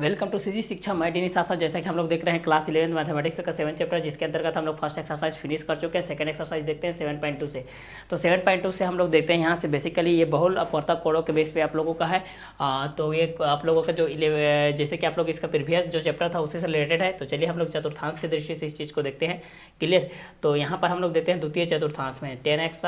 Welcome to CG शिक्षा मैं D सासा। जैसा कि हम लोग देख रहे हैं क्लास 11 मैथमेटिक्स का 7 चैप्टर, जिसके अंतर्गत हम लोग फर्स्ट एक्सरसाइज फिनिश कर चुके हैं। सेकंड एक्सरसाइज देखते हैं 7.2 से। तो 7.2 से हम लोग देखते हैं यहाँ से बेसिकली ये बहुल अपवर्तक कोणों के बेस पे आप लोगों का है। तो ये आप लोगों का जो जैसे कि आप लोग इसका प्रीवियस जो चैप्टर था उसी से रिलेटेड है। तो चलिए हम लोग चतुर्थांश की दृष्टि से इस चीज़ को देखते हैं। क्लियर। तो यहाँ पर हम लोग देखते हैं द्वितीय चतुर्थांश में 10x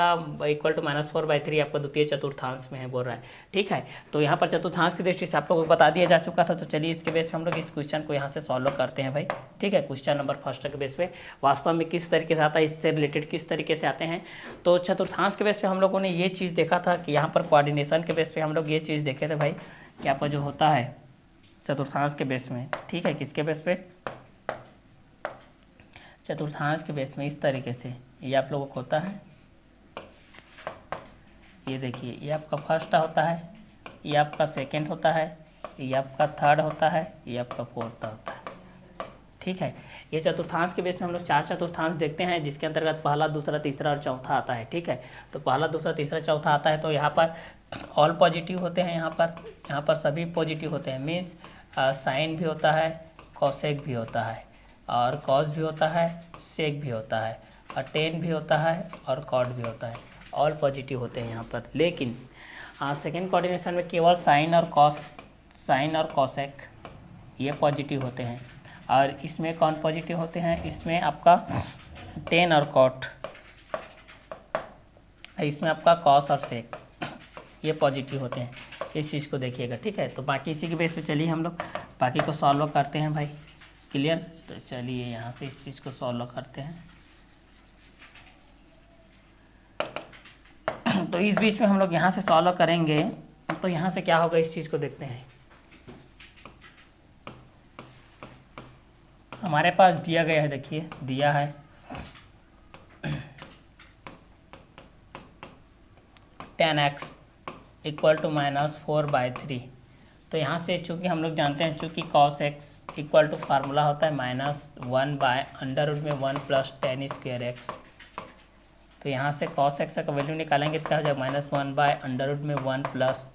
इक्वल टू -4/3 आपका द्वितीय चतुर्थांश में है बोल रहा है। ठीक है। तो यहाँ पर चतुर्थांश की दृष्टि से आप लोगों को बता दिया जा चुका था। तो चलिए इसके बेस पे हम लोग इस क्वेश्चन को यहाँ से सॉल्व करते हैं भाई। ठीक है। क्वेश्चन नंबर फर्स्ट के बेस पे वास्तव में किस तरीके से आता है, इससे रिलेटेड किस तरीके से आते हैं। तो चतुर्थांश के बेस पे हम लोगों ने ये चीज़ देखा था कि यहाँ पर कोऑर्डिनेशन के बेस पे हम लोग ये चीज़ देखे थे भाई कि आपका जो होता है चतुर्थांश के बेस में, ठीक है, किसके बेस पे, चतुर्थांश के बेस में इस तरीके से ये आप लोगों को होता है। ये देखिए, ये आपका फर्स्ट होता है, ये आपका सेकंड होता है, ये आपका थर्ड होता है, ये आपका फोर्थ होता है। ठीक है। ये चतुर्थांश के बेस में हम लोग 4 चतुर्थांश देखते हैं, जिसके अंतर्गत पहला, दूसरा, तीसरा और चौथा आता है। ठीक है। तो पहला, दूसरा, तीसरा, चौथा आता है। तो यहाँ पर ऑल पॉजिटिव होते हैं, यहाँ पर सभी पॉजिटिव होते हैं। मीन्स साइन भी होता है, कॉसेक भी होता है, और कॉस भी होता है, सेक भी होता है, और टेन भी होता है, और कॉट भी होता है। ऑल पॉजिटिव होते हैं यहाँ पर। लेकिन सेकेंड कोऑर्डिनेशन में केवल साइन और कॉसेक ये पॉजिटिव होते हैं। और इसमें कौन पॉजिटिव होते हैं, इसमें आपका टेन और कॉट, इसमें आपका कॉस और सेक ये पॉजिटिव होते हैं। इस चीज़ को देखिएगा। ठीक है। तो बाकी इसी के बेस पे चलिए हम लोग बाकी को सॉल्व करते हैं भाई। क्लियर। तो चलिए यहाँ से इस चीज़ को सॉल्व करते हैं। तो इस बीच में हम लोग यहाँ से सॉल्व करेंगे। तो यहाँ से क्या होगा इस चीज़ को देखते हैं। हमारे पास दिया गया है, देखिए दिया है 10x इक्वल टू -4/3। तो यहाँ से चूँकि हम लोग जानते हैं, चूँकि cos x equal to formula होता है -1/√1 + tan²x। तो यहाँ से cos x का वैल्यू निकालेंगे तो क्या हो जाएगा, -1/√1 प्लस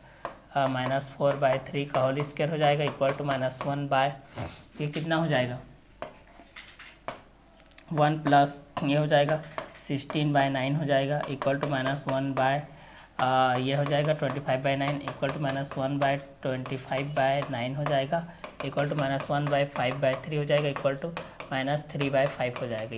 -4/3 का होल स्क्वायर हो जाएगा इक्वल टू -1 ये कितना हो जाएगा 1 प्लस ये हो जाएगा 16/9 हो जाएगा इक्वल टू -1 ये हो जाएगा 25/9 इक्वल टू -1/25/9 हो जाएगा इक्वल टू -1/5/3 हो जाएगा इक्वल टू -3/5 हो जाएगा।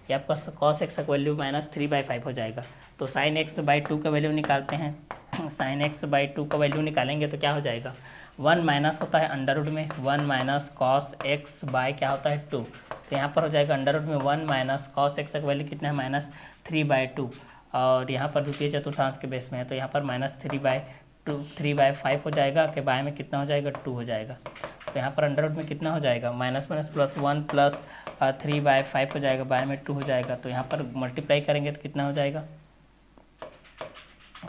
ये आपका cos x का वैल्यू -3/5 हो जाएगा। तो sin x/2 का वैल्यू निकालते हैं। sin x/2 का वैल्यू निकालेंगे तो क्या हो जाएगा, 1 माइनस होता है अंडर में 1 माइनस cos x बाय क्या होता है 2। तो यहाँ पर हो जाएगा अंडर में 1 माइनस cos x का वैल्यू कितना है -3/2। और यहाँ पर द्वितीय चतुर्थांश के बेस में है तो यहाँ पर -3/5 हो जाएगा कि बाय में कितना हो जाएगा 2 हो जाएगा। तो यहाँ पर अंडर में कितना हो जाएगा -+1 प्लस 3/5 हो जाएगा, बाय में 2 हो जाएगा। तो यहाँ पर मल्टीप्लाई करेंगे तो कितना हो जाएगा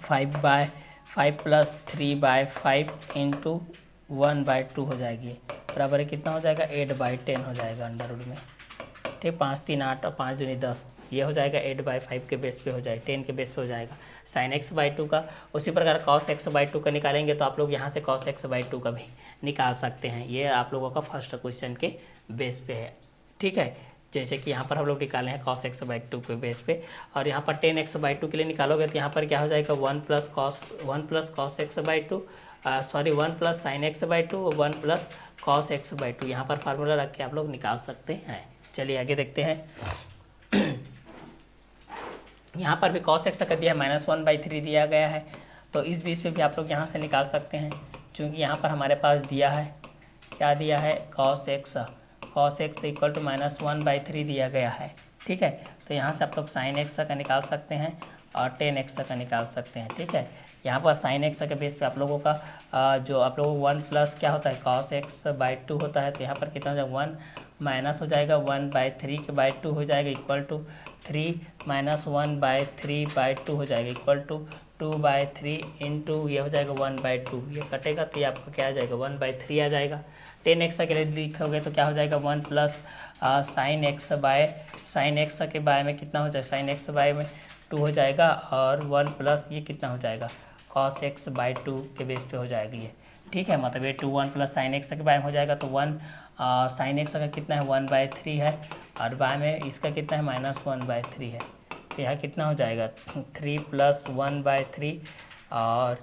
5/5 प्लस 3/5 इंटू 1/2 हो जाएगी, बराबर है कितना हो जाएगा 8/10 हो जाएगा अंडर में। ठीक, 5 3 8 और 5 दूनी 10 ये हो जाएगा 8/5 के बेस पे हो जाएगा, 10 के बेस पे हो जाएगा sin x/2 का। उसी प्रकार cos x/2 का निकालेंगे तो आप लोग यहाँ से cos x/2 का भी निकाल सकते हैं। ये आप लोगों का फर्स्ट क्वेश्चन के बेस पे है। ठीक है। जैसे कि यहाँ पर हम लोग निकाले हैं cos x/2 के बेस पे, और यहाँ पर 10x/2 के लिए निकालोगे तो यहाँ पर क्या हो जाएगा 1 plus cos x/2 sorry 1 plus sin x/2 और 1 प्लस cos x/2 यहाँ पर फार्मूला रख के आप लोग निकाल सकते हैं। चलिए आगे देखते हैं। यहाँ पर भी cos x का दिया है -1/3 दिया गया है। तो इस बीच में भी आप लोग यहाँ से निकाल सकते हैं, क्योंकि यहाँ पर हमारे पास दिया है, क्या दिया है cos x इक्वल टू -1/3 दिया गया है। ठीक है। तो यहाँ से आप लोग sin x का निकाल सकते हैं और tan x का निकाल सकते हैं। ठीक है। यहाँ पर sin x के बेस पे आप लोगों का जो आप लोगों को 1 प्लस क्या होता है cos x/2 होता है। तो यहाँ पर कितना हो जाएगा 1 माइनस हो जाएगा 1/3/2 हो जाएगा इक्वल टू 3 माइनस 1/3/2 हो जाएगा इक्वल टू 2/3 इंटू ये हो जाएगा 1/2। ये कटेगा तो ये आपका क्या आ जाएगा 1/3 आ जाएगा। 10x के लिए लिखोगे तो क्या हो जाएगा 1 प्लस sin x के बाय में कितना हो जाएगा sin x बाय में 2 हो जाएगा, और 1 प्लस ये कितना हो जाएगा cos x/2 के बेस पे हो जाएगा ये। ठीक है, मतलब ये 2 1 प्लस साइन एक्स के बारे में हो जाएगा, तो 1 साइन एक्स का कितना है 1/3 है, और बाय में इसका कितना है -1/3 है, तो यहाँ कितना हो जाएगा 3 + 1/3, और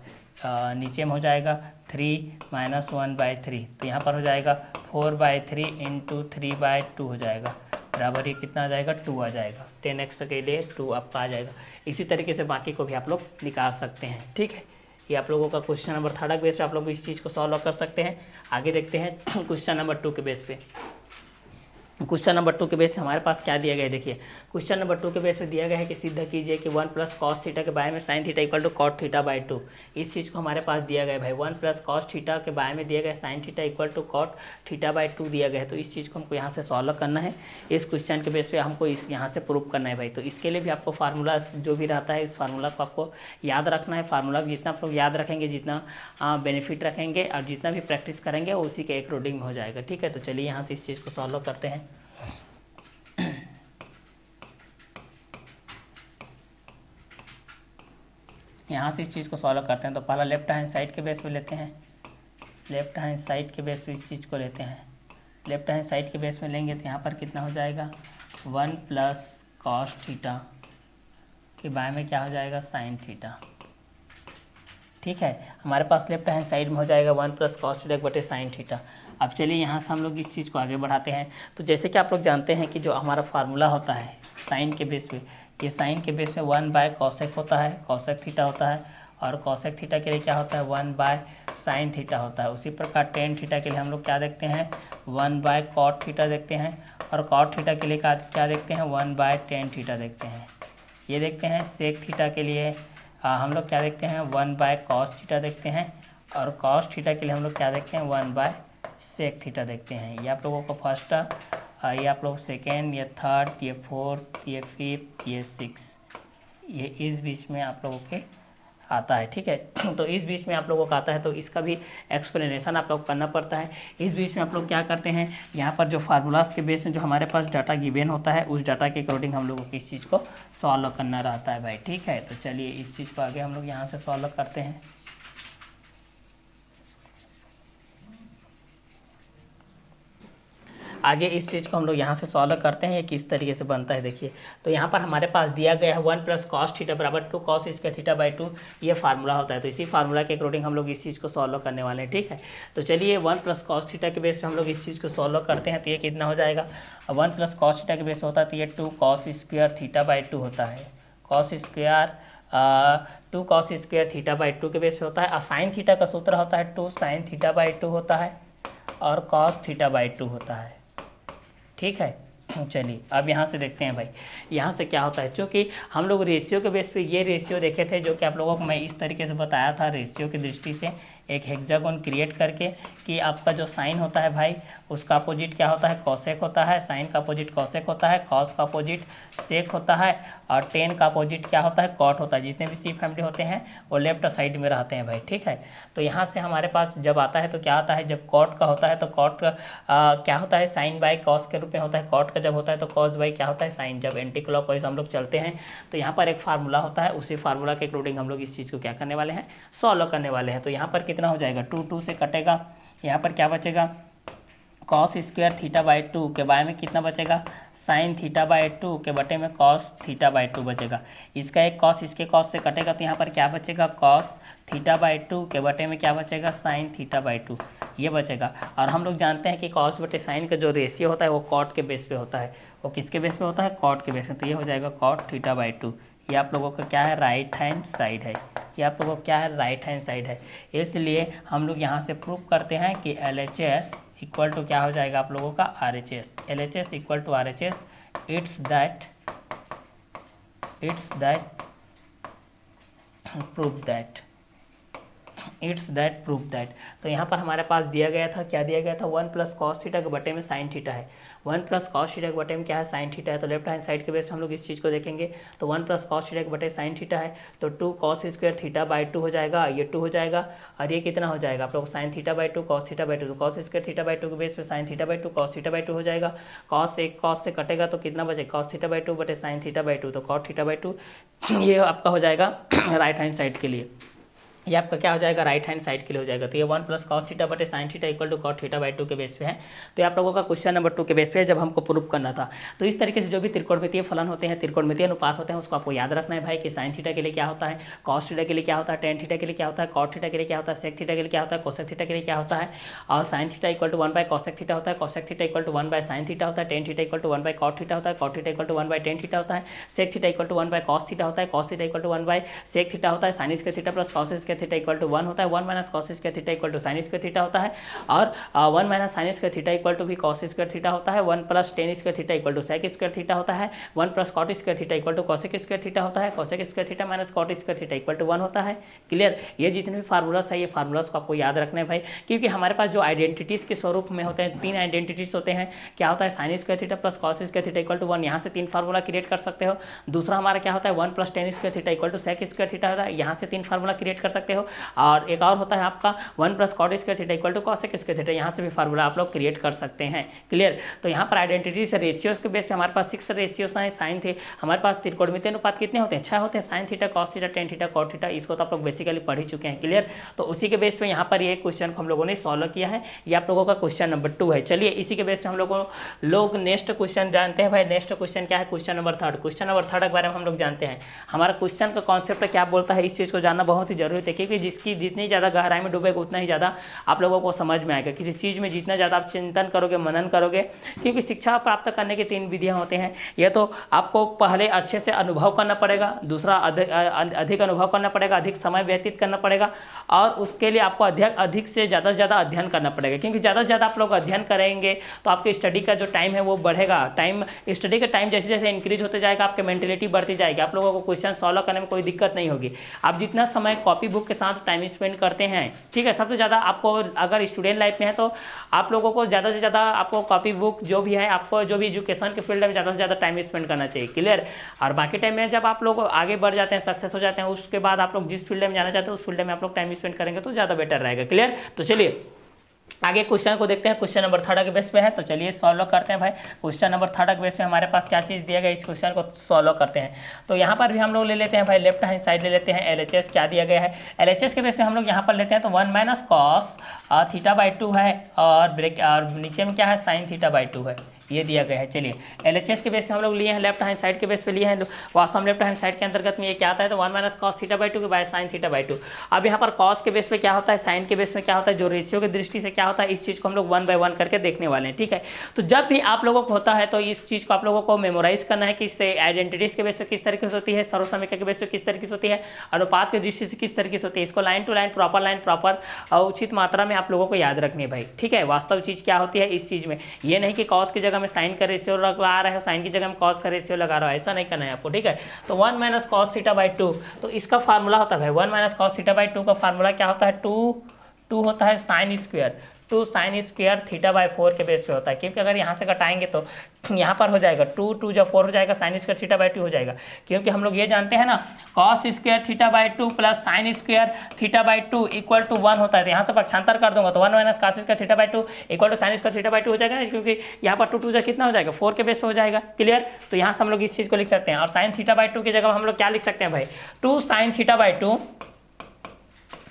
नीचे में हो जाएगा 3 - 1/3, तो यहाँ पर हो जाएगा 4/3 × 3/2 हो जाएगा, बराबर ये कितना आ जाएगा 2 आ जाएगा। 10x के लिए 2 आपका आ जाएगा। इसी तरीके से बाकी को भी आप लोग निकाल सकते हैं। ठीक है, ये आप लोगों का क्वेश्चन नंबर 3 के बेस पे आप लोग इस चीज़ को सॉल्व कर सकते हैं। आगे देखते हैं क्वेश्चन नंबर 2 के बेस पे। क्वेश्चन नंबर 2 के बेस पे हमारे पास क्या दिया गया है, देखिए क्वेश्चन नंबर 2 के बेस पे दिया गया है कि सिद्ध कीजिए कि 1 + cos थीटा के बारे में sin थीटा = cot थीटा/2। इस चीज़ को हमारे पास दिया गया है भाई, 1 + cos थीटा के बारे में दिया गया है sin थीटा = cot थीटा/2 दिया गया है। तो इस चीज़ को हमको यहाँ से सॉल्व करना है। इस क्वेश्चन के बेस पे हमको इस यहाँ से प्रूव करना है भाई। तो इसके लिए भी आपको फार्मूला जो भी रहता है, इस फार्मूला को आपको याद रखना है। फार्मूला जितना आप लोग याद रखेंगे, जितना बेनिफिट रखेंगे और जितना भी प्रैक्टिस करेंगे उसी के अकॉर्डिंग में हो जाएगा। ठीक है, तो चलिए यहाँ से इस चीज़ को सॉल्व करते हैं। यहाँ से इस चीज़ को सॉल्व करते हैं। तो पहला लेफ्ट हैंड साइड के बेस पे लेते हैं, लेफ्ट हैंड साइड के बेस पे इस चीज़ को लेते हैं। लेफ्ट हैंड साइड के बेस में लेंगे तो यहाँ पर कितना हो जाएगा 1 + cos थीटा के बारे में क्या हो जाएगा sin थीटा। ठीक है, हमारे पास लेफ्ट हैंड साइड में हो जाएगा 1 + cos थीटा / sin थीटा। अब चलिए यहाँ से हम लोग इस चीज़ को आगे बढ़ाते हैं। तो जैसे कि आप लोग जानते हैं कि जो हमारा फार्मूला होता है साइन के बेस पे, ये साइन के बेस पे 1/cosec होता है, cosec थीटा होता है, और cosec थीटा के लिए क्या होता है 1/sin थीटा होता है। उसी प्रकार tan थीटा के लिए हम लोग क्या देखते हैं 1/cot थीटा देखते हैं, और cot थीटा के लिए क्या देखते हैं 1/tan थीटा देखते हैं। ये देखते हैं sec थीटा के लिए हम लोग क्या देखते हैं 1/cos थीटा देखते हैं, और cos थीटा के लिए हम लोग क्या देखते हैं 1/sec थीटा देखते हैं। ये आप लोगों को फर्स्ट, ये आप लोग सेकेंड, ये थर्ड, ये फोर्थ, ये फिफ्थ, ये सिक्स, ये इस बीच में आप लोगों के आता है। ठीक है, तो इस बीच में आप लोगों का आता है, तो इसका भी एक्सप्लेनेशन आप लोग करना पड़ता है। इस बीच में आप लोग क्या करते हैं, यहाँ पर जो फार्मूलाज के बेस में जो हमारे पास डाटा गिवन होता है, उस डाटा के अकॉर्डिंग हम लोगों को इस चीज़ को सॉल्व करना रहता है भाई। ठीक है, तो चलिए इस चीज़ को आगे हम लोग यहाँ से सॉल्व करते हैं। आगे इस चीज़ को हम लोग यहाँ से सॉल्व करते हैं, ये किस तरीके से बनता है देखिए। तो यहाँ पर हमारे पास दिया गया है 1 + cos थीटा = 2 cos स्क्वायर थीटा/2, ये फार्मूला होता है। तो इसी फार्मूला के अकॉर्डिंग हम लोग इस चीज़ को सॉल्व करने वाले हैं। ठीक है, तो चलिए 1 + cos थीटा के बेस पे हम लोग इस चीज़ को सॉल्व करते हैं। तो ये कितना हो जाएगा 1 + cos थीटा के बेस होता है, तो ये 2 cos स्क्वायर थीटा/2 होता है। cos स्क्वायर 2 cos स्क्वायर थीटा/2 के बेस पे होता है। और साइन थीटा का सूत्र होता है 2 sin थीटा/2 होता है, और cos थीटा/2 होता है। ठीक है, चलिए अब यहाँ से देखते हैं भाई, यहाँ से क्या होता है। चूँकि हम लोग रेशियो के बेस पे ये रेशियो देखे थे, जो कि आप लोगों को मैं इस तरीके से बताया था रेशियो की दृष्टि से, एक हेक्सागोन क्रिएट करके, कि आपका जो साइन होता है भाई उसका अपोजिट क्या होता है कॉसेक होता है, साइन का अपोजिट कॉसेक होता है, कॉस का अपोजिट सेक होता है, और टेन का अपोजिट क्या होता है कॉट होता है। जितने भी सी फैमिली होते हैं वो लेफ्ट साइड में रहते हैं भाई। ठीक है, तो यहाँ से हमारे पास जब आता है तो क्या आता है, जब कॉट का होता है तो कॉट का क्या होता है साइन बाय कॉस के रूप में होता है। कॉट का जब होता है तो कॉस बाय क्या होता है साइन। जब एंटी क्लॉकवाइज हम लोग चलते हैं तो यहाँ पर एक फार्मूला होता है, उसी फार्मूला के अकॉर्डिंग हम लोग इस चीज़ को क्या करने वाले हैं सॉल्व करने वाले हैं। तो यहाँ पर कितना हो जाएगा 2 2 से कटेगा, यहाँ पर क्या बचेगा cos स्क्वायर थीटा/2 के बारे में कितना बचेगा साइन थीटा/2 के बटे में cos थीटा/2 बचेगा। इसका एक cos इसके cos से कटेगा, तो यहाँ पर क्या बचेगा cos थीटा/2 के बटे में क्या बचेगा साइन थीटा/2 ये बचेगा। और हम लोग जानते हैं कि cos बटे साइन का जो रेशियो होता है वो cot के बेस पे होता है। वो किसके बेस पे होता है cot के बेस पे। तो ये हो जाएगा cot थीटा/2। ये आप लोगों का क्या है राइट हैंड साइड है, ये आप लोगों का क्या है राइट हैंड साइड है। इसलिए हम लोग यहाँ से प्रूव करते हैं कि LHS इक्वल टू क्या हो जाएगा आप लोगों का RHS। LHS equal to RHS, it's that proof that. तो यहाँ पर हमारे पास दिया गया था, क्या दिया गया था 1 + cos थीटा के बटे में साइन थीटा है। 1 + cos थीटा के बटे में क्या है साइन थीटा है। तो लेफ्ट हैंड साइड के बेस हम लोग इस चीज़ को देखेंगे। तो 1 + cos थीटा के बटे साइन थीटा है, तो 2 cos स्क्वायर थीटा/2 हो जाएगा, ये 2 हो जाएगा, और ये कितना हो जाएगा आप लोग साइन थीटा/2 cos थीटा/2। तो cos स्क्वायर थीटा/2 के बेस पे साइन थीटा/2 cos थीटा/2 हो जाएगा। cos से कटेगा तो कितना बचेगा cos थीटा/2 बटे साइन थीटा/2, तो cot थीटा/2 ये आपका हो जाएगा राइट हैंड साइड के लिए। ये आपका क्या हो जाएगा, राइट हैंड साइड के लिए हो जाएगा। तो ये 1 प्लस कॉस थीटा बटे sine theta equal to cot theta by 2 के बेस पे है। तो ये आप लोगों का क्वेश्चन नंबर 2 के बेस पे है, जब हमको प्रूफ करना था। तो इस तरीके से जो भी त्रिकोणमितीय फलन होते हैं, त्रिकोणमितीय अनुपात होते हैं, उसको आपको याद रखना है भाई कि साइन थीटा के लिए क्या होता है, कॉस थीटा के लिए क्या होता है, टेन थीटा के लिए क्या होता है, कॉट थीटा के लिए क्या होता है, सेक थीटा के लिए क्या होता है, कोसेक थीटा के लिए क्या होता है। और sine theta equal to 1 by cosec theta होता है, cosec theta equal to 1 by sine theta होता है, tan theta equal to 1 by cot theta होता है, cot theta equal to 1 by tan theta होता है, sec theta equal to 1 by cos theta होता है, cos theta equal to 1 by sec theta होता है, sine square theta plus cos square theta equal to 1 होता है, 1 minus cos square theta equal to sine square theta होता है, और 1 minus sine square theta equal to भी cos square theta होता है, 1 plus tan square theta equal to sec square theta होता है, 1 plus cot square theta equal to cosec square theta होता है, cosec square theta minus cot square theta equal to 1 होता है। Clear. ये जितने भी फार्मूलास है, ये फार्मूलास को आपको याद रखना है भाई, क्योंकि हमारे पास जो आइडेंटिटीज के स्वरूप में होते हैं, 3 आइडेंटिटीज होते हैं। क्या होता है, sine square theta plus cos square theta equal to 1, यहाँ से 3 फार्मूला क्रिएट कर सकते हो। दूसरा हमारा क्या होता है, 1 plus tan square theta equal to sec square theta होता है, यहाँ से 3 फार्मूला क्रिएट कर सकते हो। और एक और होता है आपका 1 plus cot square theta equal to cosec square theta, यहाँ से भी फार्मूला आप लोग क्रिएट कर सकते हैं। क्लियर। तो यहाँ पर आइडेंटिटीज रेशियोज के बेस पे हमारे पास 6 रेशियोज हैं। साइन थे हमारे पास त्रिकोणमितीय अनुपात कितने होते हैं, 6 होते हैं, sine theta cos theta tan theta cot theta, इसको तो आप लोग बेसिकली पढ़ ही चुके हैं। क्लियर। तो उसी के बेस पे यहाँ पर ये क्वेश्चन को हम लोगों ने सॉल्व किया है। ये आप लोगों का क्वेश्चन नंबर 2 है। चलिए इसी के बेस पे हम लोग नेक्स्ट क्वेश्चन जानते हैं भाई। नेक्स्ट क्वेश्चन क्या है, क्वेश्चन नंबर 3। क्वेश्चन नंबर 3 के बारे में हम लोग जानते हैं। हमारा क्वेश्चन का कॉन्सेप्ट क्या बोलता है, इस चीज़ को जानना बहुत ही जरूरी है, क्योंकि जिसकी जितनी ज़्यादा गहराई में डूबेगा उतना ही ज़्यादा आप लोगों को समझ में आएगा। किसी चीज़ में जितना ज़्यादा आप चिंतन करोगे, मनन करोगे, क्योंकि शिक्षा प्राप्त करने की 3 विधियाँ होते हैं। यह तो आपको पहले अच्छे से अनुभव करना पड़ेगा, दूसरा अधिक अनुभव करना पड़ेगा, अधिक समय व्यतीत करना पड़ेगा, और उसके लिए आपको अधिक से ज़्यादा अध्ययन करना पड़ेगा। क्योंकि ज़्यादा से ज़्यादा आप लोग अध्ययन करेंगे तो आपके स्टडी का जो टाइम है वो बढ़ेगा। स्टडी का टाइम जैसे जैसे इंक्रीज होते जाएगा, आपकी मेंटेलिटी बढ़ती जाएगी, आप लोगों को क्वेश्चन सॉल्व करने में कोई दिक्कत नहीं होगी। आप जितना समय कॉपी बुक के साथ टाइम स्पेंड करते हैं, ठीक है, सबसे ज़्यादा आपको अगर स्टूडेंट लाइफ में है तो आप लोगों को ज़्यादा से ज़्यादा आपको कॉपी बुक जो भी है, आपको जो भी एजुकेशन के फील्ड में ज़्यादा से ज़्यादा टाइम स्पेंड करना चाहिए। क्लियर। और बाकी टाइम में जब आप लोग आगे बढ़ जाते हैं, सक्सेस हो जाते हैं, उसके बाद आप लोग जिस फील्ड में जाना चाहते हैं उस फील्ड में आप लोग टाइम स्पेंड करेंगे तो ज़्यादा बेटर रहेगा। क्लियर। तो चलिए आगे क्वेश्चन को देखते हैं। क्वेश्चन नंबर 3 के बेस पे है, तो चलिए सॉल्व करते हैं भाई। क्वेश्चन नंबर 3 के बेस पे हमारे पास क्या चीज़ दिया गया, इस क्वेश्चन को सॉल्व करते हैं। तो यहाँ पर भी हम लोग ले लेते हैं भाई, लेफ्ट हैंड साइड ले लेते हैं। LHS क्या दिया गया है, LHS के बेस पे हम लोग यहाँ पर लेते हैं तो 1 माइनस कॉस थीटा बाई 2 है, और नीचे में क्या है, साइन थीटा बाई 2 है, ये दिया गया है। चलिए LHS के बेस पे हम लोग लिए हैं, लेफ्ट हैंड साइड के बेस पे लिए हैं। वास्तव में लेफ्ट हैंड साइड के अंतर्गत में ये क्या आता है, तो 1 माइनस कॉस थीटा बाई 2 के बाय साइन थीटा बाई 2। अब यहाँ पर कॉस के बेस पे क्या होता है, साइन के बेस में क्या होता है, जो रेशियो की दृष्टि से क्या होता है, इस चीज़ को हम लोग 1 बाय 1 करके देखने वाले हैं। ठीक है। तो जब भी आप लोगों को होता है तो इस चीज़ को आप लोगों को मेमोराइज करना है कि इससे आइडेंटिटीज के बेस पे किस तरीके से होती है, सर्वसमीकरण के बेस पे किस तरीके से होती है, अनुपात की दृष्टि से किस तरीके से होती है। इसको लाइन टू लाइन प्रॉपर उचित मात्रा में आप लोगों को याद रखनी है भाई। ठीक है। वास्तव चीज़ क्या होती है इस चीज़ में, ये नहीं कि कॉस की जगह में साइन का रेशियो लगा रहे हो, साइन की जगह में कॉस का रेशियो लगा रहा हो, ऐसा नहीं करना है आपको। ठीक है। तो 1 माइनस कॉस थीटा बाई 2, तो इसका फार्मूला होता है भाई 1 माइनस कॉस थीटा बाई 2 का फार्मूला क्या होता है, 2 होता है sine square, 2 sign square theta by 4 के बेस पे होता है। क्योंकि अगर यहाँ से घटाएंगे तो यहाँ पर हो जाएगा 2 जब 4 हो जाएगा, साइन स्क्वायर थीटा बाई 2 हो जाएगा। क्योंकि हम लोग ये जानते हैं ना, cos square theta by 2 plus sine square theta by 2 equal to 1 होता है। तो यहाँ से पक्षांतर कर दूंगा तो 1 minus cos square theta by 2 equal to sine square theta by 2 हो जाएगा, क्योंकि यहाँ पर 2 कितना हो जाएगा, 4 के बेस पे हो जाएगा। क्लियर। तो यहाँ से हम लोग इस चीज़ को लिख सकते हैं। और साइन थीटा बाई 2 की जगह हम लोग क्या लिख सकते हैं भाई, 2 sign theta by 2,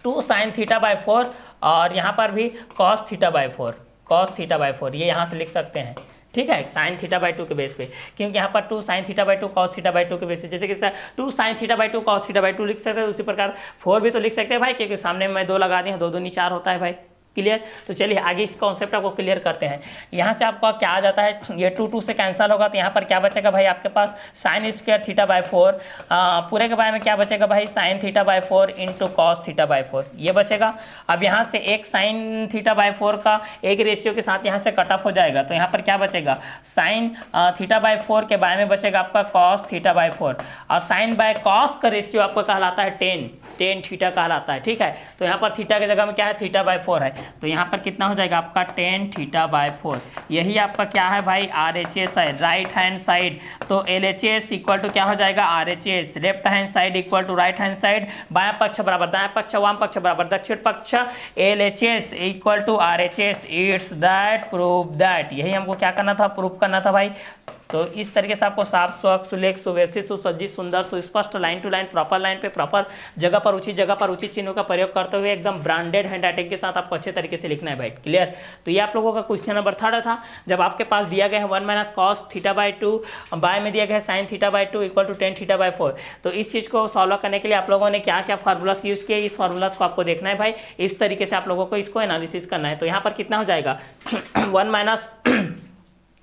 2 sign theta by 4, और यहाँ पर भी cos theta by 4, cos theta by 4, ये यहाँ से लिख सकते हैं। ठीक है। साइन थीटा बाई 2 के बेस पे, क्योंकि यहाँ पर 2 sign theta by 2 cos theta by 2 के बेस पे, जैसे कि 2 sign theta by 2 cos theta by 2 लिख सकते हैं, उसी प्रकार 4 भी तो लिख सकते हैं भाई, क्योंकि सामने में 2 लगा दिए, 2 दूनी 4 होता है भाई। क्लियर। तो चलिए आगे इस कॉन्सेप्ट आपको क्लियर करते हैं। यहाँ से आपका क्या आ जाता है, ये 2 से कैंसिल होगा, तो यहाँ पर क्या बचेगा भाई आपके पास, साइन स्क्वायर थीटा बाई 4, पूरे के बारे में क्या बचेगा भाई, sign theta by 4 into cos theta by 4, ये बचेगा। अब यहाँ से एक साइन थीटा बाई 4 का एक रेशियो के साथ यहाँ से कट ऑफ हो जाएगा, तो यहाँ पर क्या बचेगा, साइन थीटा बाई 4 के बारे में बचेगा आपका कॉस थीटा बाई 4, और साइन बाय कॉस का रेशियो आपका कहलाता है 10 थीटा कहलाता है। ठीक है। तो यहाँ पर थीटा की जगह में क्या है, थीटा बाई 4 है, तो यहाँ पर कितना हो जाएगा आपका 10 थीटा बाई 4। यही आपका क्या है भाई, RHS है, राइट हैंड साइड। तो LHS इक्वल टू क्या हो जाएगा, RHS, left hand side equal to right hand side, बायां पक्ष बराबर दायां पक्ष, वाम पक्ष बराबर दक्षिण पक्ष, LHS equal to RHS, it's that prove that. यही हमको क्या करना था, प्रूव करना था भाई। तो इस तरीके से आपको साफ, स्वच्छ, सुलेख, सुव्यवस्थित, सुसज्जित, सुंदर, सुस्पष्ट, line to line, proper line पे, प्रॉपर जगह पर उचित चिन्हों का प्रयोग करते हुए एकदम ब्रांडेड हैंड राइटिंग के साथ आपको अच्छे तरीके से लिखना है भाई। क्लियर। तो ये आप लोगों का क्वेश्चन नंबर 3 था। जब आपके पास दिया गया है 1 minus cos theta by 2, by में दिया गया है sine theta by 2 equal to tan theta by 4। तो इस चीज को सॉल्व करने के लिए आप लोगों ने क्या क्या फार्मूलास यूज किए, इस फार्मूलास को आपको देखना है भाई। इस तरीके से आप लोगों को इसको एनालिसिस करना है। तो यहाँ पर कितना हो जाएगा 1 माइनस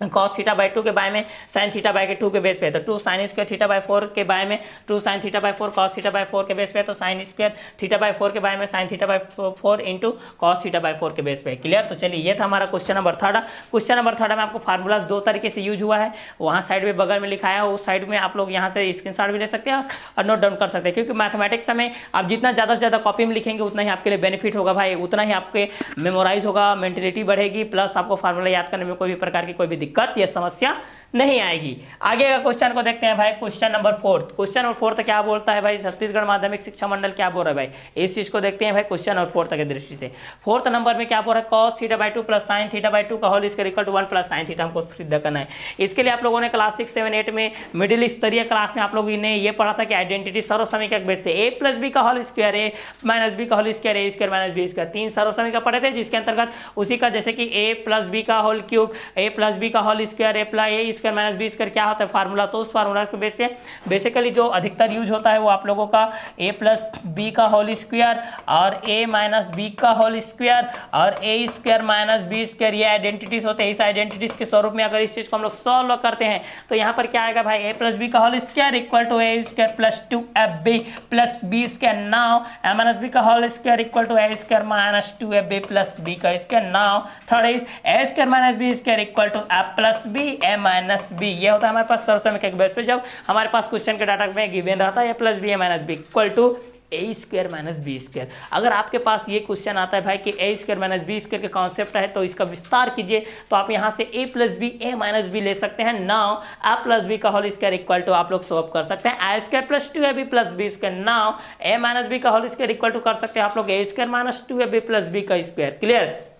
cos थीटा बाई 2 के बाय में sin थीटा बाई के 2 के बेस पे, तो 2 sin स्क्वायर थीटा बाई 4 के बाय में 2 sin theta by 4 cos theta by 4 के बेस पे, तो sin स्क्वायर थीटा बाई 4 के बाय में sin theta by 4 into cos theta by 4 के बेस पे। क्लियर। तो चलिए ये था हमारा क्वेश्चन नंबर 3। क्वेश्चन नंबर 3 में आपको फार्मूलाज 2 तरीके से यूज हुआ है, वहाँ साइड में बगल में लिखाया है, उस साइड में आप लोग यहाँ से स्क्रीनशॉट भी ले सकते हैं और नोट डाउन कर सकते हैं, क्योंकि मैथमेटिक्स में आप जितना ज़्यादा से ज़्यादा कॉपी में लिखेंगे उतना ही आपके लिए बेनिफिट होगा भाई, उतना ही आपके मेमोराइज होगा, मेंटलिटी बढ़ेगी, प्लस आपको फार्मूला याद करने में कोई भी प्रकार की कोई भी दिक्कत या समस्या नहीं आएगी। आगे का क्वेश्चन को देखते हैं भाई। Question number 4। क्वेश्चन नंबर 4 क्या बोलता है भाई, छत्तीसगढ़ माध्यमिक शिक्षा मंडल क्या बोल रहा है भाई, इस चीज को देखते हैं भाई क्वेश्चन नंबर 4 की दृष्टि से। 4th नंबर में क्या बोल रहा है, cos theta by 2 plus sin theta by 2 का whole square equal to 1 plus sin theta हमको सिद्ध करना है। इसके लिए आप लोगों ने क्लास 6, 7, 8 में मिडिल स्तरीय क्लास में आप लोगों ने ये पढ़ा था कि आइडेंटिटी सर्वसमीकरण बेस पे a प्लस बी का whole square, a minus B का whole square, a square minus B square, 3 सर्वसमीकरण पढ़े थे, जिसके अंतर्गत उसी का जैसे कि a प्लस बी का whole cube, a plus B का whole square, a square minus B square क्या होता है फार्मूला। तो उस फार्मूला के बेस पे बेसिकली जो अधिकतर यूज होता है वो आप लोगों का a प्लस बी का होल स्क्वायर और a माइनस बी का होल स्क्वायर और a square minus B square, ये आइडेंटिटीज होते हैं। इस आइडेंटिटीज के स्वरूप में अगर इस चीज को हम लोग सॉल्व करते हैं तो यहाँ पर क्या आएगा भाई, a प्लस बी का whole square equal to a square plus 2ab plus b square. Now a minus B का whole square equal to a square minus 2ab plus b का square. Now third is a square minus b square equal to a plus b a minus b। ये होता है हमारे पास सर्वसमीकरण base पे जब हमारे पास क्वेश्चन के डाटा में गिवन रहता है a plus B a minus B equal to A square minus B square. अगर आपके पास ये क्वेश्चन आता है भाई कि A square minus B square के कॉन्सेप्ट है तो इसका विस्तार कीजिए, तो आप यहाँ से A plus B A minus B ले सकते हैं। नाउ a प्लस बी का होल स्क्वायर इक्वल टू आप लोग सॉल्व कर सकते हैं a square plus 2ab plus B square. Now a minus B का होल स्क्वायर इक्वल टू कर सकते हैं आप लोग a square minus 2ab plus B का स्क्वायर। क्लियर।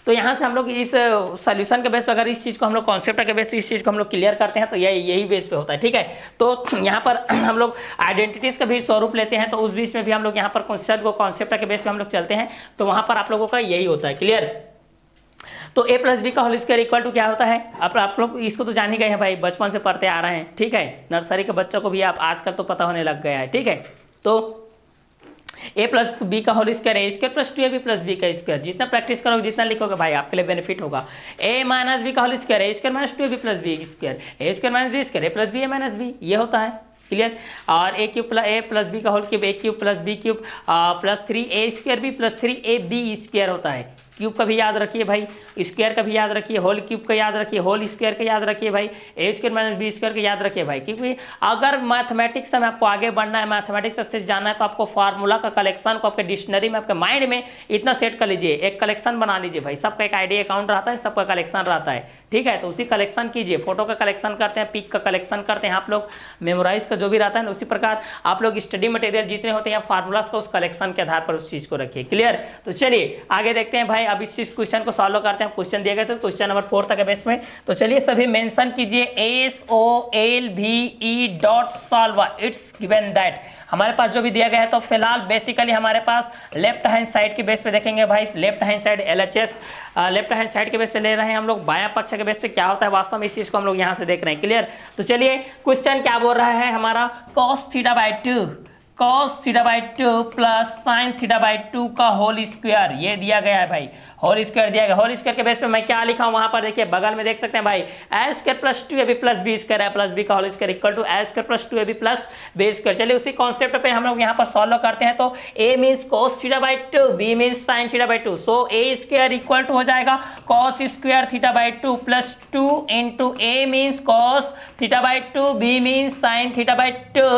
तो यहाँ से हम लोग इस सॉल्यूशन के बेस पे अगर इस चीज़ को हम लोग कॉन्सेप्ट के बेस पे इस चीज़ को हम लोग क्लियर करते हैं तो यही बेस पे होता है। ठीक है। तो यहाँ पर हम लोग आइडेंटिटीज का भी स्वरूप लेते हैं, तो उस बीच में भी हम लोग यहाँ पर कॉन्सेप्ट के बेस पे हम लोग चलते हैं, तो वहाँ पर आप लोगों का यही होता है। क्लियर। तो a प्लस बी का होल स्क्वायर इक्वल टू क्या होता है, आप लोग इसको तो जान ही गए हैं भाई, बचपन से पढ़ते आ रहे हैं। ठीक है। नर्सरी के बच्चों को भी आप आजकल तो पता होने लग गया है। ठीक है। तो a प्लस बी का whole square a square plus 2ab plus B का स्क्वायर, जितना प्रैक्टिस करोगे जितना लिखोगे भाई आपके लिए बेनिफिट होगा। a माइनस बी का whole square a square minus 2ab plus B square, a square minus B square, a plus B a minus B, ये होता है। क्लियर। और a cube plus a plus B का whole cube a cube plus B cube plus 3a square B plus 3ab square होता है। Cube का भी याद रखिए भाई, स्क्वायर का भी याद रखिए, होल क्यूब का याद रखिए, होल स्क्वायर का याद रखिए भाई, ए स्क्वायर माइनस बी स्क्वायर का याद रखिए भाई। क्योंकि अगर मैथमेटिक्स में आपको आगे बढ़ना है, मैथमेटिक्स अच्छे से जानना है, तो आपको फार्मूला का कलेक्शन को आपके डिक्शनरी में आपके माइंड में इतना सेट कर लीजिए, एक कलेक्शन बना लीजिए भाई। सबका एक आईडी अकाउंट रहता है, सबका कलेक्शन रहता है। ठीक है। तो उसी कलेक्शन कीजिए, फोटो का कलेक्शन करते हैं, पिक का कलेक्शन करते हैं आप लोग, मेमोराइज का जो भी रहता है ना, उसी प्रकार आप लोग स्टडी मटेरियल जितने होते हैं फार्मूलाज का उस कलेक्शन के आधार पर उस चीज को रखिए। क्लियर। तो चलिए आगे देखते हैं भाई। अब इस चीज क्वेश्चन को सॉल्व करते हैं। क्वेश्चन दिए गए थे क्वेश्चन नंबर 4 तक बेस में, तो चलिए सभी मेंशन कीजिए SOLVE dot solve it's given that. हमारे पास जो भी दिया गया है, तो फिलहाल बेसिकली हमारे पास लेफ्ट हैंड साइड के बेस पे देखेंगे भाई, left hand side LHS left hand side के बेस पे ले रहे हैं हम लोग, बायां पक्ष के बेस पे क्या होता है वास्तव में इस चीज को हम लोग यहां से देख रहे हैं। क्लियर। तो चलिए क्वेश्चन क्या बोल रहा है हमारा, cos theta by 2 cos theta by 2 plus sign theta by 2 का होल स्क्वायर, ये दिया गया है भाई, होल स्क्वायर दिया गया। होल स्क्वायर के बेस पे मैं क्या लिखा हूं वहां पर देखिए बगल में देख सकते हैं भाई, a square plus 2ab plus B square है प्लस बी का whole square equal to a square plus 2ab plus B square. चलिए उसी कॉन्सेप्ट पे हम लोग यहां पर सॉल्व करते हैं। तो a means cos theta by 2, b means sin theta by 2, so a square equal to हो जाएगा cos square theta by 2 plus 2 into a means cos theta by 2, b means sin theta by 2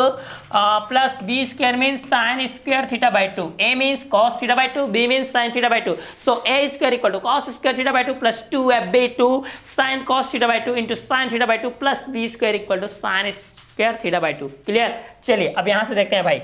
plus b square means sin square theta by 2, a means cos theta by 2, b means sin theta by 2, so a square equal to cos square theta by 2 plus 2ab 2 sin cos theta by 2 into sin theta by 2 plus b square equal to sin square theta by 2। Clear. चलिए अब यहां से देखते हैं भाई,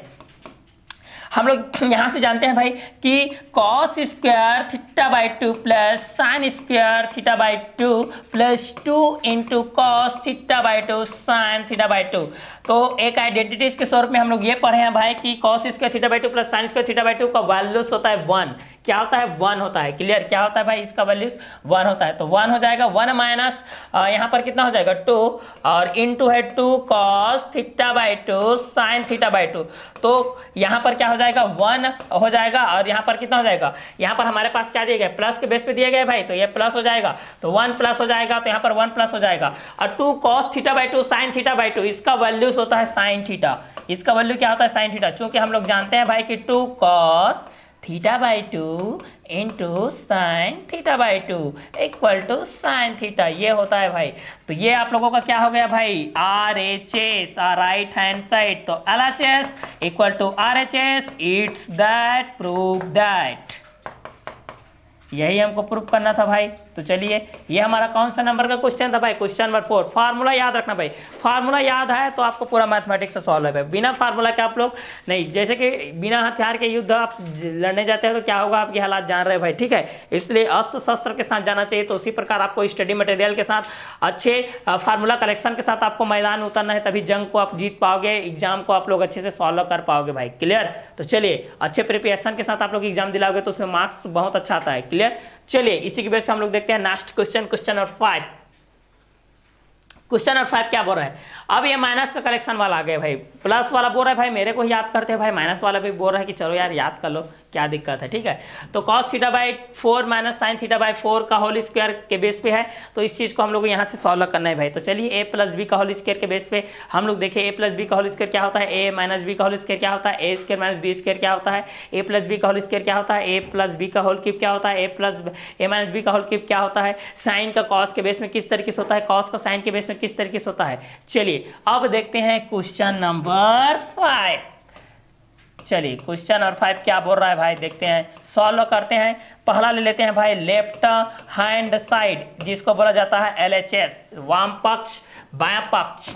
हम लोग यहाँ से जानते हैं भाई कि cos square theta by 2 plus sine square theta by 2 plus 2 into cos theta by 2 sign theta by 2। तो एक आइडेंटिटीज के स्वरूप में हम लोग ये पढ़े हैं भाई कि cos square theta by 2 plus sine square theta by 2 का वैल्यूज होता है 1। क्या होता है? 1 होता है। क्लियर? क्या होता है भाई? इसका वैल्यूज 1 होता है। तो 1 हो जाएगा, 1 माइनस यहाँ पर कितना हो जाएगा 2 और इनटू है 2 cos theta by 2 sign theta by 2। तो यहाँ पर क्या हो जाएगा 1 हो जाएगा और यहाँ पर कितना हो जाएगा, यहाँ पर हमारे पास क्या दिया गया प्लस के बेस पे दिया गया भाई, तो ये प्लस हो जाएगा, तो 1 प्लस हो जाएगा, तो यहाँ पर 1 प्लस हो जाएगा और 2 cos theta by 2 sign theta by 2 इसका वैल्यूज होता है साइन थीटा। इसका वैल्यू क्या होता है? Sine theta. चूंकि हम लोग जानते हैं भाई कि 2 cos theta by 2 into sine theta by 2 equal to sine theta, ये होता है भाई। तो ये आप लोगों का क्या हो गया भाई RHS राइट हैंड साइड, तो LHS equal to RHS, it's that, prove that. यही हमको प्रूफ करना था भाई। तो चलिए ये हमारा कौन सा नंबर का क्वेश्चन था भाई? Question number 4। फार्मूला याद रखना भाई, फार्मूला याद है तो आपको पूरा मैथमेटिक्स से सॉल्व है भाई। बिना फार्मूला के आप लोग नहीं, जैसे कि बिना हथियार के युद्ध आप लड़ने जाते हैं तो क्या होगा, आपके हालात जान रहे हैं भाई, ठीक है। इसलिए अस्त्र शस्त्र के साथ जाना चाहिए। तो उसी प्रकार आपको स्टडी मटेरियल के साथ अच्छे फार्मूला कलेक्शन के साथ आपको मैदान उतरना है, तभी जंग को आप जीत पाओगे, एग्जाम को आप लोग अच्छे से सॉल्व कर पाओगे भाई। क्लियर? तो चलिए अच्छे प्रिपरेशन के साथ आप लोग एग्जाम दिलाओगे तो उसमें मार्क्स बहुत अच्छा आता है। क्लियर? चलिए इसी की बेस पे हम लोग देखते हैं next question, question number 5। Question number 5 क्या बोल रहा है? अब ये माइनस का कलेक्शन वाला आ गया भाई, प्लस वाला बोल रहा है भाई मेरे को याद करते हैं भाई, माइनस वाला भी बोल रहा है कि चलो यार याद कर लो, क्या दिक्कत है, ठीक है। तो cos theta by 4 minus sine theta by 4 का होल स्क्वायर के बेस पे है, तो इस चीज को हम लोग यहाँ से सॉल्व करना है भाई। तो चलिए a प्लस बी का होल स्क्वायर के बेस पे हम लोग देखें a प्लस बी का होल स्क्वायर क्या होता है, a माइनस बी का होल स्क्वायर क्या होता है, a square minus B square क्या होता है, a प्लस बी का होल स्क्वायर क्या होता है, a प्लस बी का होल क्यूब क्या होता है, a माइनस बी का होल क्यूब क्या होता है, साइन का कॉस के बेस में किस तरीके से होता है, कॉस का साइन के बेस में किस तरीके से होता है। चलिए अब देखते हैं क्वेश्चन नंबर 5। चलिए क्वेश्चन नंबर 5 क्या बोल रहा है भाई, देखते हैं, सॉल्व करते हैं। पहला ले लेते हैं भाई लेफ्ट हैंड साइड, जिसको बोला जाता है LHS, वाम पक्ष बायां पक्ष।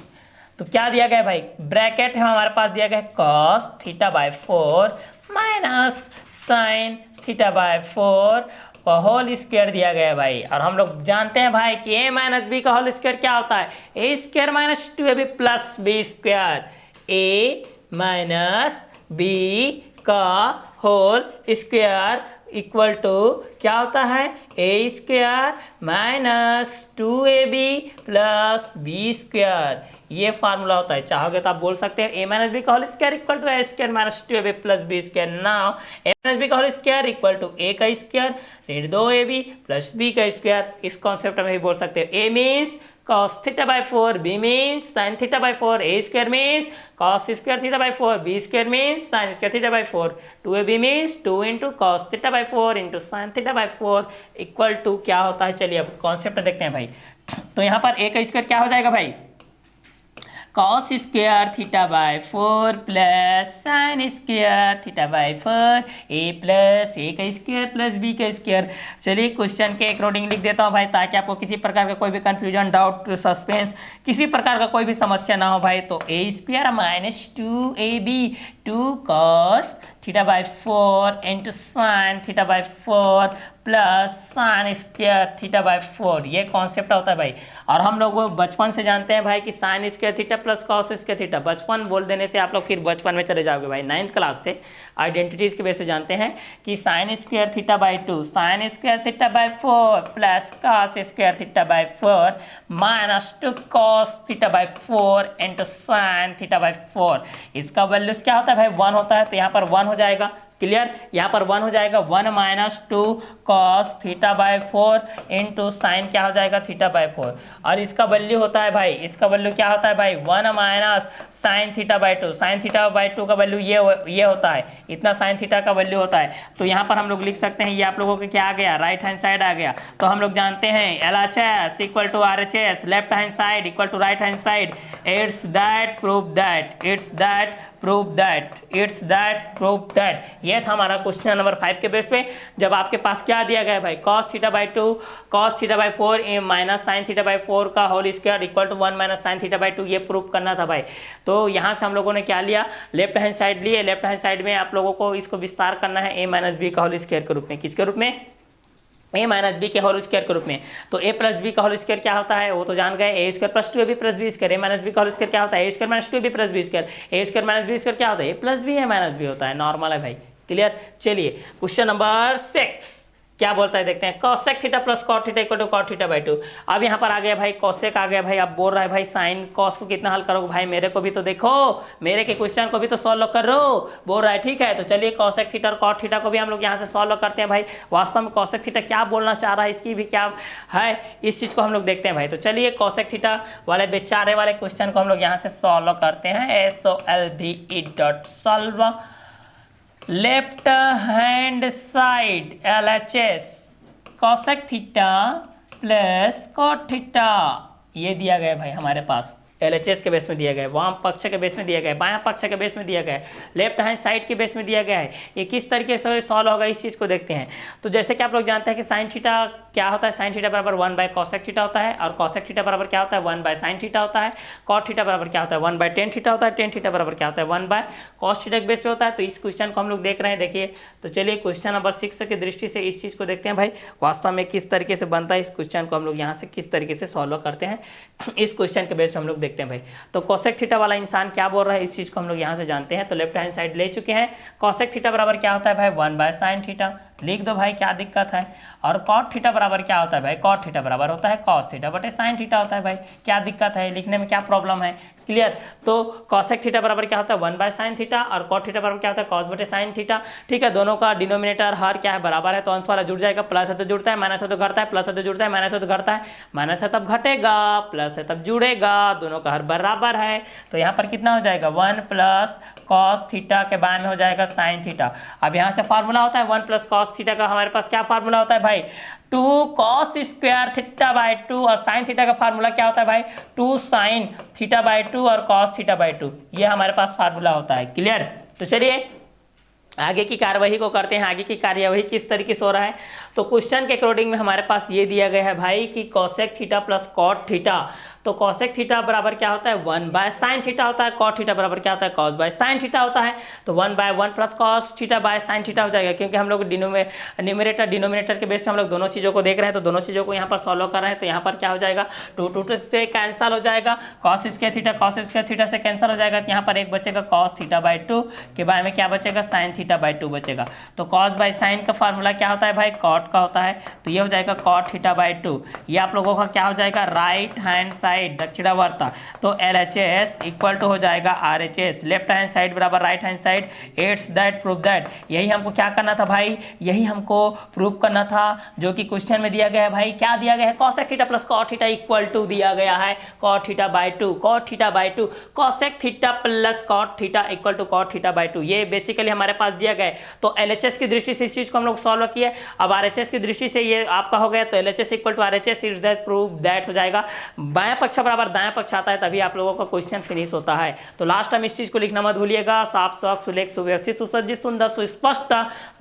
तो क्या दिया गया भाई, ब्रैकेट है हमारे पास दिया गया cos theta by 4 minus sine theta by 4 का होल स्क्वायर दिया गया है भाई। और हम लोग जानते हैं भाई कि a माइनस बी का होल स्क्वायर क्या होता है, a square minus 2ab plus B square, a minus B का होल स्क्वायर इक्वल टू क्या होता है, a square minus 2ab plus B square, ये फार्मूला होता है। चाहोगे तो आप बोल सकते हैं a माइनस बी का whole square equal to a square minus 2ab plus B square. Now a minus B का whole square equal to a का स्क्वायर फिर 2ab प्लस b का स्क्वायर। इस कॉन्सेप्ट में भी बोल सकते हैं a means cos theta by 4, b means sin theta by 4, a square means cos square theta by 4, b square means sin square theta by 4, 2ab means 2 into cos theta by 4 into sin theta by 4 equal to क्या होता है। चलिए अब concept देखते हैं भाई। तो यहाँ पर a का स्क्वायर क्या हो जाएगा भाई, cos square theta by 4 plus sine square theta by 4, a plus a का स्क्वायर प्लस b का स्क्वायर। चलिए क्वेश्चन के अकॉर्डिंग लिख देता हूँ भाई, ताकि आपको किसी प्रकार का कोई भी कंफ्यूजन, डाउट, सस्पेंस, किसी प्रकार का कोई भी समस्या ना हो भाई। तो a square minus 2ab 2 cos theta by 4 into sine theta by 4 plus sine square theta by 4, ये कॉन्सेप्ट होता है भाई। और हम लोग बचपन से जानते हैं भाई कि sign square theta plus cos square theta, बचपन बोल देने से आप लोग फिर बचपन में चले जाओगे भाई। 9th क्लास से आइडेंटिटीज के बेस से जानते हैं कि sign square theta by 2 sign square theta by 4 plus cos square theta by 4 minus 2 cos theta by 4 into sine theta by 4। इसका वैल्यूज क्या होता है भाई, 1 होता है, तो यहाँ पर 1 हो जाएगा। क्लियर? यहाँ पर 1 हो जाएगा, 1 minus 2 cos theta by 4 into sine क्या हो जाएगा थीटा बाई 4। और इसका वैल्यू होता है भाई, इसका वैल्यू क्या होता है भाई, 1 minus sine theta by 2, sign theta by 2 का वैल्यू ये होता है, इतना साइन थीटा का वैल्यू होता है। तो यहाँ पर हम लोग लिख सकते हैं, ये आप लोगों के क्या आ गया, राइट हैंड साइड आ गया। तो हम लोग जानते हैं LHS equal to RHS, left hand side equal to right hand side, it's that prove that, it's that prove that, it's that, prove that. ये था हमारा क्वेश्चन नंबर 5 के बेस पे। जब आपके पास क्या दिया गया है भाई, cos theta by 2 cos theta by 4 minus sine theta by 4 का whole square equal to 1 minus sine theta by 2, ये प्रूव करना था भाई। तो यहाँ से हम लोगों ने क्या लिया, लेफ्ट हैंड साइड लिए। लेफ्ट हैंड साइड में आप लोगों को इसको विस्तार करना है a माइनस बी का होल स्क्वायर के रूप में। किसके रूप में, ए माइनस बी के होल स्क्वायर के रूप में। तो ए प्लस बी का होल स्क्वायर क्या होता है वो तो जान गए, A square plus 2ab plus B square. A minus B का होल स्क्वायर क्या होता है, ए square minus 2ab plus B square. A square minus B square क्या होता है, A plus B A minus B होता है, नॉर्मल है भाई, क्लियर। चलिए क्वेश्चन नंबर 6 क्या बोलता है देखते हैं। cosec theta plus cot theta equal to cot theta by 2। अब यहाँ पर आ गया भाई cosec आ गया भाई। अब बोल रहा है भाई साइन cos को कितना हल करोगे भाई, मेरे को भी तो देखो, मेरे के क्वेश्चन को भी तो सॉल्व करो, बोल रहा है। ठीक है, तो चलिए cosec थीटा और cot थीटा को भी हम लोग यहाँ से सॉल्व करते हैं भाई। वास्तव में cosec थीटा क्या बोलना चाह रहा है, इसकी भी क्या है, इस चीज को हम लोग देखते हैं भाई। तो चलिए cosec थीटा वाले बेचारे वाले क्वेश्चन को हम लोग यहाँ से सॉल्व करते हैं। solve left hand side LHS cosec theta plus cot theta, ये दिया गया भाई हमारे पास। LHS के बेस में दिया गया है, वाम पक्ष के बेस में दिया गया है, बायां पक्ष के बेस में दिया गया है, लेफ्ट हैंड साइड के बेस में दिया गया है। ये किस तरीके से सॉल्व होगा इस चीज को देखते हैं। तो जैसे कि आप लोग जानते हैं कि साइन थीटा क्या होता है, साइन थीटा बराबर 1 बाय cosec थीटा होता है, और cosec थीटा बराबर क्या होता है 1 बाय साइन थीटा होता है। cot थीटा बराबर क्या होता है 1 बाय टेन थीटा होता है। टेन थीटा बराबर क्या होता है 1 बाय cos थीटा के बेस पे होता है। तो इस क्वेश्चन को हम लोग देख रहे हैं, देखिए। तो चलिए क्वेश्चन नंबर 6 की दृष्टि से इस चीज को देखते हैं भाई, वास्तव में किस तरीके से बनता है। इस क्वेश्चन को हम लोग यहाँ से किस तरीके से सॉल्व करते हैं, इस क्वेश्चन के बेस पे हम लोग देखते हैं भाई। तो cosec थीटा वाला इंसान क्या बोल रहा है, इस चीज को हम लोग यहाँ से जानते हैं। तो लेफ्ट हैंड साइड ले चुके हैं। cosec थीटा बराबर क्या होता है भाई 1 बाय साइन थीटा, लिख दो भाई, क्या दिक्कत है। और cot थीटा बराबर क्या होता है भाई, cot थीटा बराबर होता है cos थीटा बटे साइन थीटा होता है भाई, क्या दिक्कत है, लिखने में क्या प्रॉब्लम है, क्लियर। तो cosec थीटा बराबर क्या होता है 1 बाय साइन थीटा, और cot थीटा बराबर क्या होता है cos बटे साइन थीटा। ठीक है, दोनों का डिनोमिनेटर हर क्या है बराबर है, तो अंश वाला जुड़ जाएगा। प्लस है तो जुड़ता है, माइनस है तो घटता है, प्लस है तो जुड़ता है, माइनस है तो घटता है, माइनस है तब घटेगा, प्लस है तब जुड़ेगा, दोनों का हर बराबर है। तो यहाँ पर कितना हो जाएगा 1 प्लस cos थीटा के बाय में हो जाएगा साइन थीटा। अब यहाँ से फार्मूला होता है 1 प्लस cos थीटा का, हमारे पास क्या फार्मूला होता है भाई 2 cos स्क्वायर थीटा बाई 2, और साइन थीटा का फार्मूला क्या होता है भाई 2 साइन थीटा बाई 2 और cos थीटा बाई 2, ये हमारे पास फार्मूला होता है, क्लियर। तो चलिए आगे की कार्यवाही को करते हैं। आगे की कार्यवाही किस तरीके से हो रहा है, तो क्वेश्चन के अकॉर्डिंग में हमारे पास ये दिया गया है भाई कि cosec theta plus cot theta. तो cosec थीटा बराबर क्या होता है 1 बाय साइन थीटा होता है, cot थीटा बराबर क्या होता है cos बाय साइन थीटा होता है। तो 1 by 1 plus cos theta by sine theta हो जाएगा, क्योंकि हम लोग न्यूमरेटर डिनोमिनेटर के बेस पे हम लोग दोनों चीजों को देख रहे हैं। तो दोनों चीजों को यहाँ पर सॉल्व कर रहे हैं। तो यहाँ पर क्या हो जाएगा 2 से कैंसल हो जाएगा, cos स्क्वायर थीटा से कैंसल हो जाएगा। तो यहाँ पर एक बचेगा cos थीटा बाई 2 के बारे में क्या बचेगा साइन थीटा बाई 2 बचेगा। तो cos बाई साइन का फार्मूला क्या होता है भाई cot का होता है, तो ये हो जाएगा cot थीटा बाई 2। ये आप लोगों का क्या हो जाएगा राइट हैंड साइड दक्षिणावर्त। तो LHS इक्वल टू हो जाएगा RHS, लेफ्ट हैंड साइड बराबर right hand side, it's that prove that. यही हमको क्या करना था भाई, यही हमको प्रूव करना था, जो कि क्वेश्चन में दिया गया है भाई। क्या दिया गया है cosec theta plus cot theta equal to दिया गया है cot theta by 2, cot theta by 2, cosec theta plus cot theta equal to cot theta by 2, ये बेसिकली हमारे पास दिया गया है। तो LHS की दृष्टि से इस चीज को हम लोग सॉल्व किए। अब RHS की दृष्टि से ये आपका हो गया, तो LHS equal to RHS it's that prove that हो जाएगा। बायां पक्ष बराबर दायां पक्ष आता है, तभी आप लोगों का क्वेश्चन फिनिश होता है। तो लास्ट टाइम इस चीज को लिखना मत भूलिएगा, साफ स्वच्छ सुलेख सुव्यवस्थित सुसज्जित सुंदर सुस्पष्ट,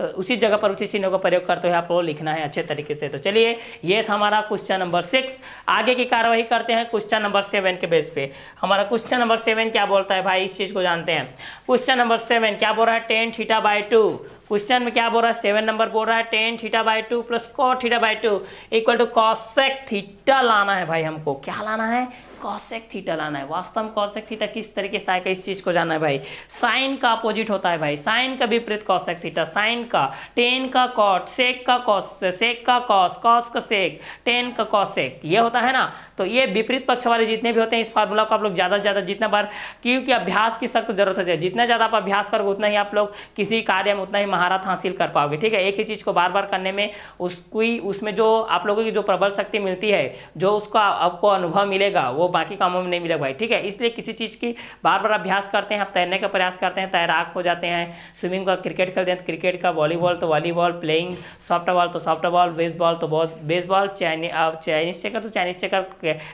उसी जगह पर उसी चिन्हों का प्रयोग करते हुए आप लोग लिखना है अच्छे तरीके से। तो चलिए ये था हमारा क्वेश्चन नंबर 6। आगे की कार्यवाही करते हैं क्वेश्चन नंबर 7 के बेस पे। हमारा क्वेश्चन नंबर 7 क्या बोलता है भाई, इस चीज को जानते हैं। क्वेश्चन नंबर 7 क्या बोल रहा है tan थीटा बाई 2। क्वेश्चन में क्या बोल रहा है 7 नंबर बोल रहा है tan theta by 2 plus cot theta by 2 equal to cosec theta लाना है भाई। हमको क्या लाना है cosec थीटा लाना है। वास्तव में cosec थीटा किस तरीके से आएगा इस चीज को जानना है भाई। साइन का अपोजिट होता है भाई, साइन का विपरीत cosec थीटा, साइन का tan का cot, sec का cos, sec का cos, cos का sec, tan का cosec, ये होता है ना। तो ये विपरीत पक्ष वाले जितने भी होते हैं इस फार्मूला को आप लोग ज्यादा से ज्यादा जितना बार, क्योंकि अभ्यास की सख्त जरूरत है, जितना ज्यादा आप अभ्यास करोगे उतना ही आप लोग किसी कार्य में उतना ही महारत हासिल कर पाओगे। ठीक है, एक ही चीज को बार बार करने में उसमें जो आप लोगों की जो प्रबल शक्ति मिलती है, जो उसका आपको अनुभव मिलेगा, वो वो बाकी कामों में नहीं मिलेगा भाई, ठीक है। इसलिए किसी चीज़ की बार बार अभ्यास करते हैं, आप तैरने का प्रयास करते हैं, तैराक हो जाते हैं, स्विमिंग का क्रिकेट खेलते हैं तो क्रिकेट का, वॉलीबॉल तो वॉलीबॉल, प्लेइंग सॉफ्टबॉल तो सॉफ्टबॉल, बेसबॉल तो बेसबॉल, चाइनीज चेकर तो चाइनीज चेकर,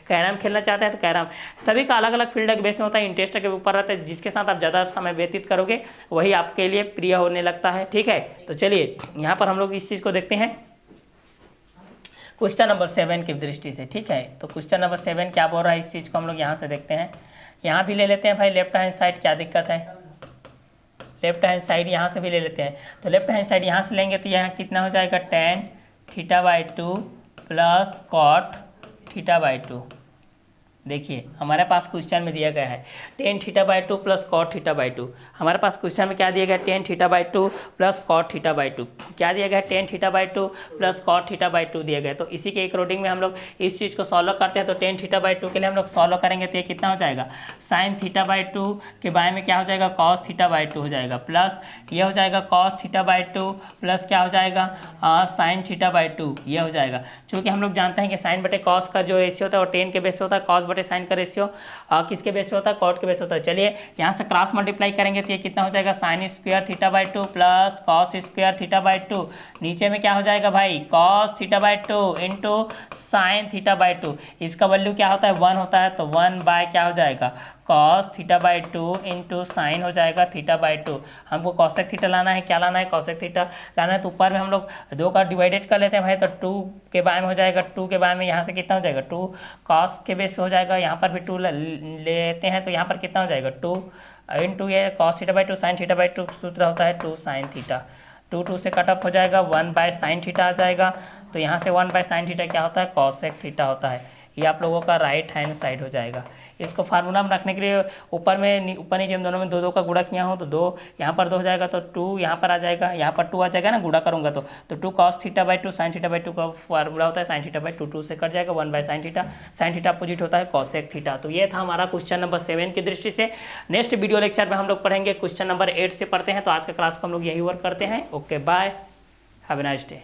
कैरम खेलना चाहते हैं तो कैरम, सभी का अलग अलग फील्ड के बेस में होता है, इंटरेस्ट के ऊपर रहता है, जिसके साथ आप ज़्यादा समय व्यतीत करोगे वही आपके लिए प्रिय होने लगता है, ठीक है। तो चलिए यहाँ पर हम लोग इस चीज़ को देखते हैं क्वेश्चन नंबर 7 की दृष्टि से, ठीक है। तो क्वेश्चन नंबर 7 क्या बोल रहा है, इस चीज़ को हम लोग यहाँ से देखते हैं। यहाँ भी ले लेते हैं भाई लेफ्ट हैंड साइड, क्या दिक्कत है, लेफ्ट हैंड साइड यहाँ से भी ले लेते हैं। तो लेफ्ट हैंड साइड यहाँ से लेंगे तो यहाँ कितना हो जाएगा, tan θ/2 प्लस cot θ/2। देखिए हमारे पास क्वेश्चन में दिया गया है tan θ/2 प्लस cot θ/2। हमारे पास क्वेश्चन में क्या दिया गया है, tan θ/2 प्लस cot θ/2। क्या दिया गया है, tan θ/2 प्लस cot θ/2 दिया गया है। तो इसी के अकॉर्डिंग में हम लोग इस चीज़ को सॉल्व करते हैं। तो tan θ/2 के लिए हम लोग सॉल्व करेंगे तो ये कितना हो जाएगा, sin θ/2 के बारे में क्या हो जाएगा, cos θ/2 हो जाएगा, प्लस ये हो जाएगा cos θ/2 प्लस क्या हो जाएगा, sin θ/2 ये हो जाएगा। चूँकि हम लोग जानते हैं कि साइन बटे कॉस का जो रेशियो होता है वो टेन के बेस पे होता है, कॉस बटे साइन का रेशियो किसके बेस पे होता है, कॉट के बेस पे होता है। चलिए यहाँ से क्रॉस मल्टीप्लाई करेंगे तो ये कितना हो जाएगा, sine square θ/2 plus cos square θ/2। नीचे में क्या हो जाएगा भाई, cos θ/2 इंटू साइन θ/2। इसका वैल्यू क्या होता है, 1 होता है, तो 1 बाय क्या हो जाएगा, cos θ/2 इंटू साइन हो जाएगा θ/2। हमको cosec थीटा लाना है, क्या लाना है, cosec थीटा लाना है। तो ऊपर में हम लोग 2 का डिवाइडेड कर लेते हैं भाई, तो 2 के बारे में हो जाएगा, 2 के बारे में यहाँ से कितना हो जाएगा, 2 cos के बेस पे हो जाएगा, यहाँ पर भी 2 लेते हैं तो यहाँ पर कितना हो जाएगा, 2 इंटू ये cos θ/2 साइन θ/2 सूत्र होता है 2 साइन थीटा, 2 से कट ऑफ हो जाएगा, 1 बाय साइन थीटा आ जाएगा। तो यहाँ से 1 बाय साइन थीटा क्या होता है, cosec थीटा होता है। ये आप लोगों का राइट हैंड साइड हो जाएगा। इसको फार्मूला में रखने के लिए ऊपर नीचे दोनों में 2 का गुणा किया हो तो 2 यहाँ पर 2 हो जाएगा, तो 2 यहाँ पर आ जाएगा, यहाँ पर 2 आ जाएगा ना, गुणा करूँगा तो 2 cos θ/2 साइन θ/2 का फार्मूला होता है साइन θ/2, 2 से कट जाएगा, 1 बाय साइन थीटा अपोजिट होता है cosec थीटा। तो ये था हमारा क्वेश्चन नंबर 7 की दृष्टि से। नेक्स्ट वीडियो लेक्चर में हम लोग पढ़ेंगे क्वेश्चन नंबर 8 से पढ़ते हैं। तो आज का क्लास को हम लोग यही वर्क करते हैं। Okay bye, have a nice day.